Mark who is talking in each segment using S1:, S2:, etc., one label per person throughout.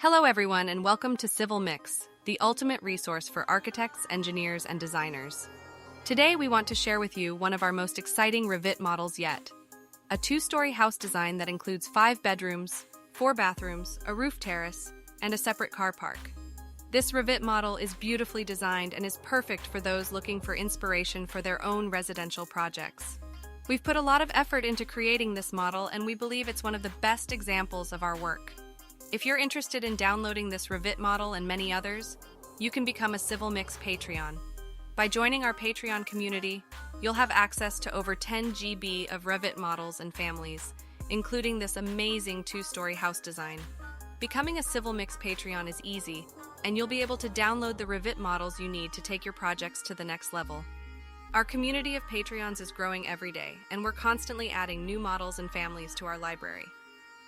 S1: Hello everyone and welcome to CivilMix, the ultimate resource for architects, engineers, and designers. Today we want to share with you one of our most exciting Revit models yet. A two-story house design that includes 5 bedrooms, 4 bathrooms, a roof terrace, and a separate car park. This Revit model is beautifully designed and is perfect for those looking for inspiration for their own residential projects. We've put a lot of effort into creating this model and we believe it's one of the best examples of our work. If you're interested in downloading this Revit model and many others, you can become a CivilMix Patreon. By joining our Patreon community, you'll have access to over 10 GB of Revit models and families, including this amazing 2-story house design. Becoming a CivilMix Patreon is easy, and you'll be able to download the Revit models you need to take your projects to the next level. Our community of Patreons is growing every day, and we're constantly adding new models and families to our library.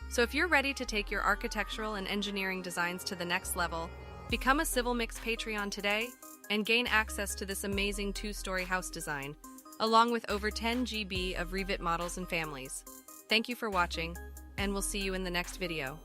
S1: So if you're ready to take your architectural and engineering designs to the next level, become a CivilMix Patreon today and gain access to this amazing 2-story house design, along with over 10 GB of Revit models and families. Thank you for watching, and we'll see you in the next video.